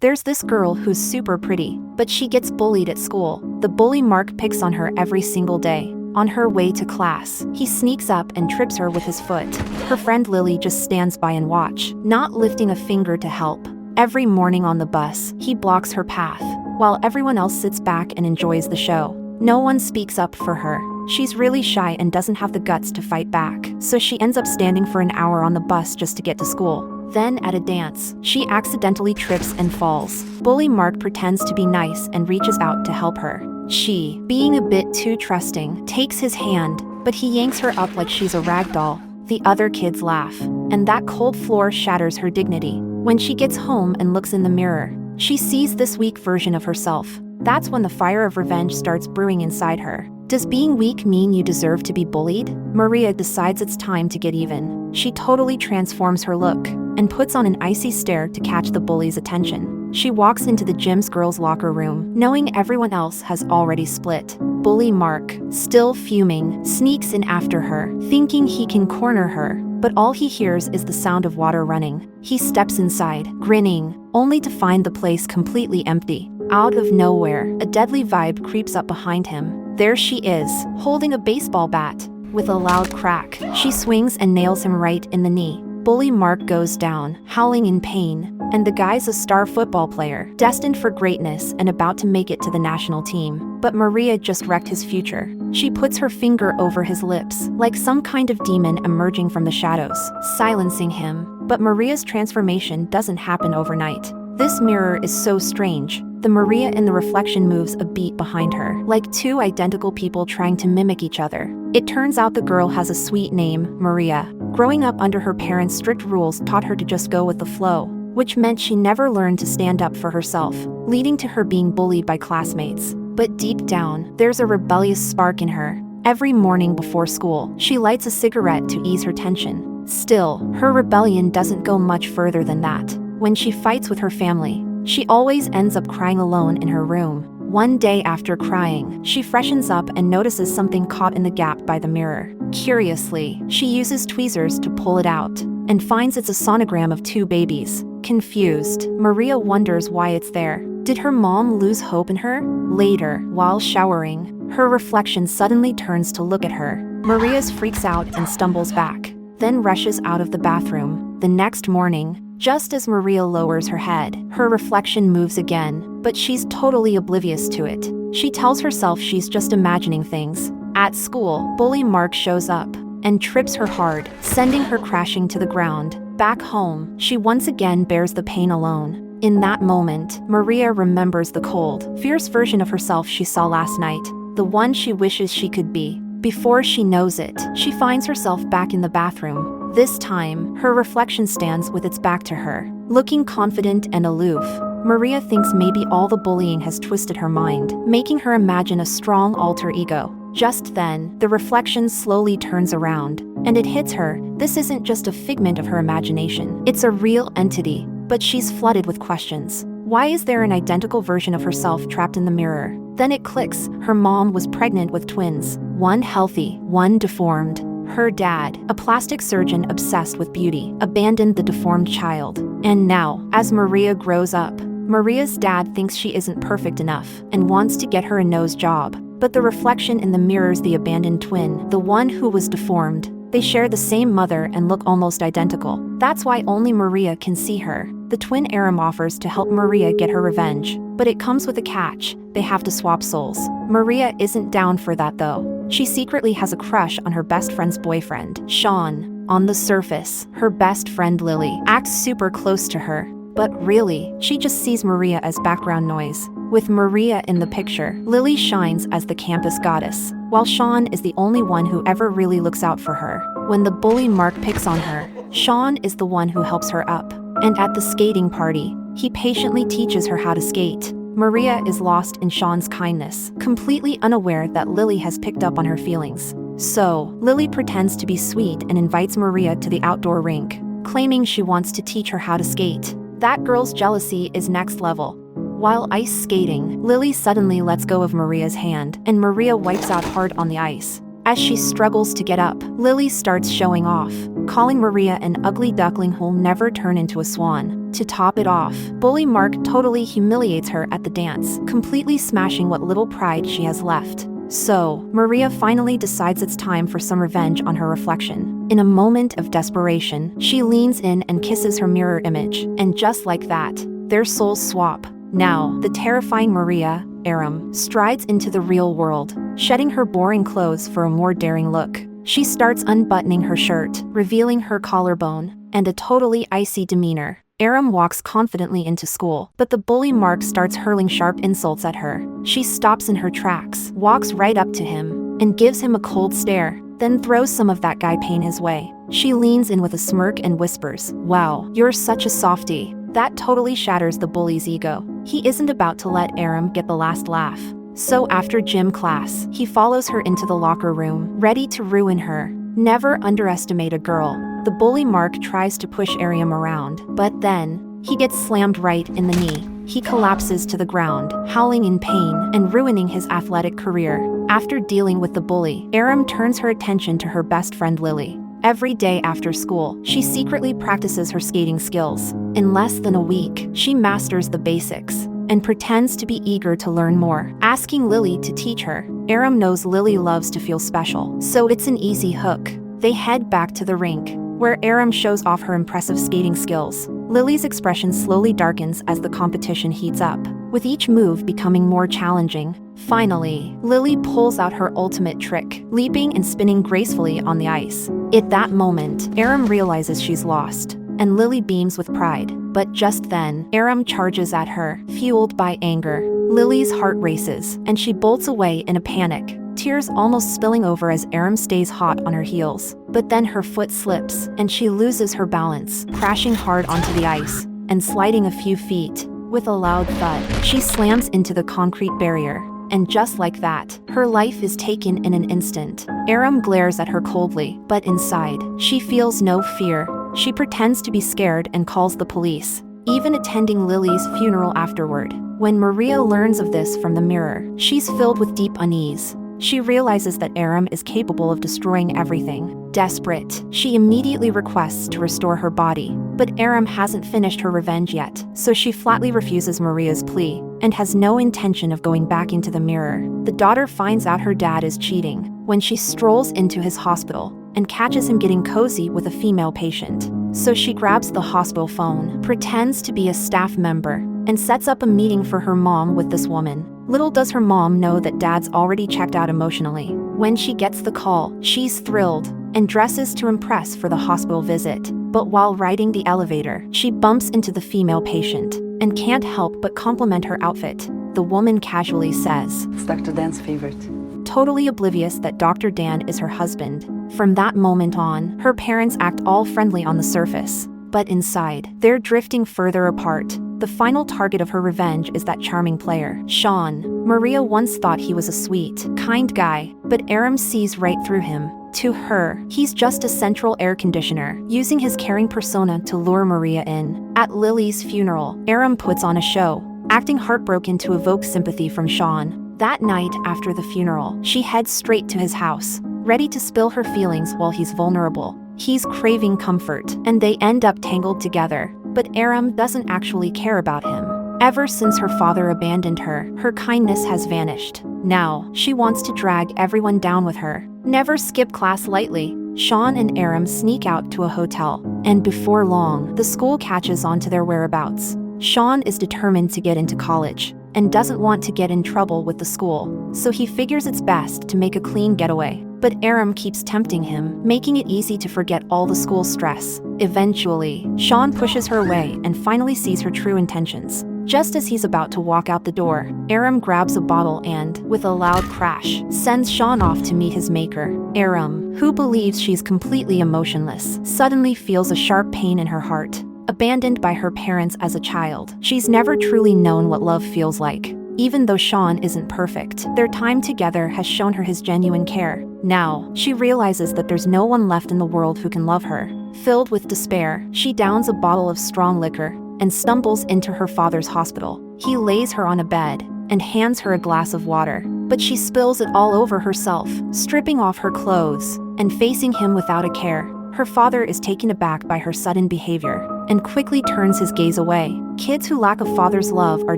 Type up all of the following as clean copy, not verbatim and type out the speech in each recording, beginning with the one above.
There's this girl who's super pretty, but she gets bullied at school. The bully Mark picks on her every single day. On her way to class, he sneaks up and trips her with his foot. Her friend Lily just stands by and watch, not lifting a finger to help. Every morning on the bus, he blocks her path, while everyone else sits back and enjoys the show. No one speaks up for her. She's really shy and doesn't have the guts to fight back, so she ends up standing for an hour on the bus just to get to school. Then, at a dance, she accidentally trips and falls. Bully Mark pretends to be nice and reaches out to help her. She, being a bit too trusting, takes his hand, but he yanks her up like she's a rag doll. The other kids laugh, and that cold floor shatters her dignity. When she gets home and looks in the mirror, she sees this weak version of herself. That's when the fire of revenge starts brewing inside her. Does being weak mean you deserve to be bullied? Maria decides it's time to get even. She totally transforms her look and puts on an icy stare to catch the bully's attention. She walks into the gym's girls' locker room, knowing everyone else has already split. Bully Mark, still fuming, sneaks in after her, thinking he can corner her, but all he hears is the sound of water running. He steps inside, grinning, only to find the place completely empty. Out of nowhere, a deadly vibe creeps up behind him. There she is, holding a baseball bat. With a loud crack, she swings and nails him right in the knee. Bully Mark goes down, howling in pain, and the guy's a star football player, destined for greatness and about to make it to the national team. But Maria just wrecked his future. She puts her finger over his lips, like some kind of demon emerging from the shadows, silencing him. But Maria's transformation doesn't happen overnight. This mirror is so strange. The Maria in the reflection moves a beat behind her, like two identical people trying to mimic each other. It turns out the girl has a sweet name, Maria. Growing up under her parents' strict rules taught her to just go with the flow, which meant she never learned to stand up for herself, leading to her being bullied by classmates. But deep down, there's a rebellious spark in her. Every morning before school, she lights a cigarette to ease her tension. Still, her rebellion doesn't go much further than that. When she fights with her family, she always ends up crying alone in her room. One day after crying, she freshens up and notices something caught in the gap by the mirror. Curiously, she uses tweezers to pull it out, and finds it's a sonogram of two babies. Confused, Maria wonders why it's there. Did her mom lose hope in her? Later, while showering, her reflection suddenly turns to look at her. Maria freaks out and stumbles back, then rushes out of the bathroom. The next morning, just as Maria lowers her head, her reflection moves again, but she's totally oblivious to it. She tells herself she's just imagining things. At school, Bully Mark shows up and trips her hard, sending her crashing to the ground. Back home, she once again bears the pain alone. In that moment, Maria remembers the cold, fierce version of herself she saw last night, the one she wishes she could be. Before she knows it, she finds herself back in the bathroom. This time, her reflection stands with its back to her, looking confident and aloof. Maria thinks maybe all the bullying has twisted her mind, making her imagine a strong alter ego. Just then, the reflection slowly turns around, and it hits her. This isn't just a figment of her imagination. It's a real entity, but she's flooded with questions. Why is there an identical version of herself trapped in the mirror? Then it clicks. Her mom was pregnant with twins, one healthy, one deformed. Her dad, a plastic surgeon obsessed with beauty, abandoned the deformed child. And now, as Maria grows up, Maria's dad thinks she isn't perfect enough and wants to get her a nose job. But the reflection in the mirror's the abandoned twin, the one who was deformed. They share the same mother and look almost identical. That's why only Maria can see her. The twin Arum offers to help Maria get her revenge, but it comes with a catch. They have to swap souls. Maria isn't down for that though. She secretly has a crush on her best friend's boyfriend, Sean. On the surface, her best friend Lily acts super close to her, but really, she just sees Maria as background noise. With Maria in the picture, Lily shines as the campus goddess, while Sean is the only one who ever really looks out for her. When the bully Mark picks on her, Sean is the one who helps her up. And at the skating party, he patiently teaches her how to skate. Maria is lost in Sean's kindness, completely unaware that Lily has picked up on her feelings. So, Lily pretends to be sweet and invites Maria to the outdoor rink, claiming she wants to teach her how to skate. That girl's jealousy is next level. While ice skating, Lily suddenly lets go of Maria's hand, and Maria wipes out hard on the ice. As she struggles to get up, Lily starts showing off. calling Maria an ugly duckling who'll never turn into a swan. To top it off, bully Mark totally humiliates her at the dance, completely smashing what little pride she has left. So, Maria finally decides it's time for some revenge on her reflection. In a moment of desperation, she leans in and kisses her mirror image, and just like that, their souls swap. Now, the terrifying Maria, Arum, strides into the real world, shedding her boring clothes for a more daring look. She starts unbuttoning her shirt, revealing her collarbone, and a totally icy demeanor. Arum walks confidently into school, but the bully Mark starts hurling sharp insults at her. She stops in her tracks, walks right up to him, and gives him a cold stare, then throws some of that guy pain his way. She leans in with a smirk and whispers, "Wow, you're such a softie." That totally shatters the bully's ego. He isn't about to let Arum get the last laugh. So after gym class, he follows her into the locker room, ready to ruin her. Never underestimate a girl. The bully Mark tries to push Arum around, but then, he gets slammed right in the knee. He collapses to the ground, howling in pain and ruining his athletic career. After dealing with the bully, Arum turns her attention to her best friend Lily. Every day after school, she secretly practices her skating skills. In less than a week, she masters the basics and pretends to be eager to learn more, asking Lily to teach her. Arum knows Lily loves to feel special, so it's an easy hook. They head back to the rink, where Arum shows off her impressive skating skills. Lily's expression slowly darkens as the competition heats up, with each move becoming more challenging. Finally, Lily pulls out her ultimate trick, leaping and spinning gracefully on the ice. At that moment, Arum realizes she's lost, and Lily beams with pride. But just then, Arum charges at her, fueled by anger. Lily's heart races, and she bolts away in a panic, tears almost spilling over as Arum stays hot on her heels. But then her foot slips, and she loses her balance, crashing hard onto the ice, and sliding a few feet. With a loud thud, she slams into the concrete barrier. And just like that, her life is taken in an instant. Arum glares at her coldly, but inside, she feels no fear. She pretends to be scared and calls the police, even attending Lily's funeral afterward. When Maria learns of this from the mirror, she's filled with deep unease. She realizes that Arum is capable of destroying everything. Desperate, she immediately requests to restore her body, but Arum hasn't finished her revenge yet, so she flatly refuses Maria's plea and has no intention of going back into the mirror. The daughter finds out her dad is cheating when she strolls into his hospital and catches him getting cozy with a female patient. So she grabs the hospital phone, pretends to be a staff member, and sets up a meeting for her mom with this woman. Little does her mom know that dad's already checked out emotionally. When she gets the call, she's thrilled and dresses to impress for the hospital visit. But while riding the elevator, she bumps into the female patient and can't help but compliment her outfit. The woman casually says, "It's Dr. Dan's favorite." Totally oblivious that Dr. Dan is her husband. From that moment on, her parents act all friendly on the surface, but inside, they're drifting further apart. The final target of her revenge is that charming player, Sean. Maria once thought he was a sweet, kind guy, but Arum sees right through him. To her, he's just a central air conditioner, using his caring persona to lure Maria in. At Lily's funeral, Arum puts on a show, acting heartbroken to evoke sympathy from Sean. That night after the funeral, she heads straight to his house, ready to spill her feelings while he's vulnerable. He's craving comfort, and they end up tangled together. But Arum doesn't actually care about him. Ever since her father abandoned her, her kindness has vanished. Now, she wants to drag everyone down with her. Never skip class lightly. Sean and Arum sneak out to a hotel, and before long, the school catches on to their whereabouts. Sean is determined to get into college, and doesn't want to get in trouble with the school, so he figures it's best to make a clean getaway. But Arum keeps tempting him, making it easy to forget all the school stress. Eventually, Sean pushes her away and finally sees her true intentions. Just as he's about to walk out the door, Arum grabs a bottle and, with a loud crash, sends Sean off to meet his maker. Arum, who believes she's completely emotionless, suddenly feels a sharp pain in her heart. Abandoned by her parents as a child, she's never truly known what love feels like. Even though Sean isn't perfect, their time together has shown her his genuine care. Now, she realizes that there's no one left in the world who can love her. Filled with despair, she downs a bottle of strong liquor and stumbles into her father's hospital. He lays her on a bed and hands her a glass of water, but she spills it all over herself, stripping off her clothes and facing him without a care. Her father is taken aback by her sudden behavior and quickly turns his gaze away. Kids who lack a father's love are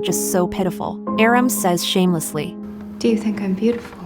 just so pitiful, Arum says shamelessly. Do you think I'm beautiful?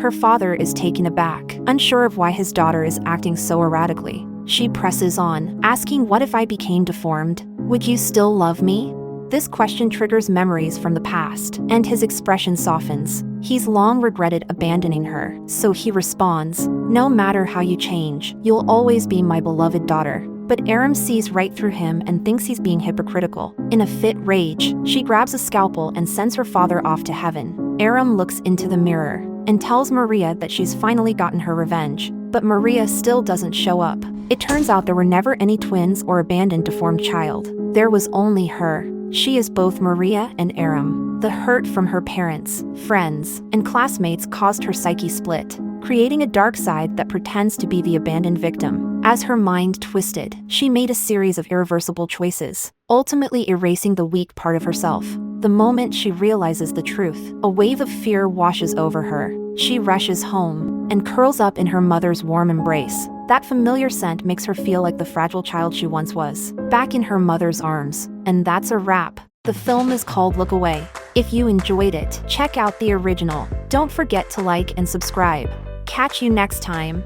Her father is taken aback, unsure of why his daughter is acting so erratically. She presses on, asking, what if I became deformed? Would you still love me? This question triggers memories from the past, and his expression softens. He's long regretted abandoning her, so he responds, no matter how you change, you'll always be my beloved daughter. But Arum sees right through him and thinks he's being hypocritical. In a fit rage, she grabs a scalpel and sends her father off to heaven. Arum looks into the mirror and tells Maria that she's finally gotten her revenge, but Maria still doesn't show up. It turns out there were never any twins or abandoned deformed child. There was only her. She is both Maria and Arum. The hurt from her parents, friends, and classmates caused her psyche split, creating a dark side that pretends to be the abandoned victim. As her mind twisted, she made a series of irreversible choices, ultimately erasing the weak part of herself. The moment she realizes the truth, a wave of fear washes over her. She rushes home and curls up in her mother's warm embrace. That familiar scent makes her feel like the fragile child she once was, back in her mother's arms. And that's a wrap. The film is called Look Away. If you enjoyed it, check out the original. Don't forget to like and subscribe. Catch you next time.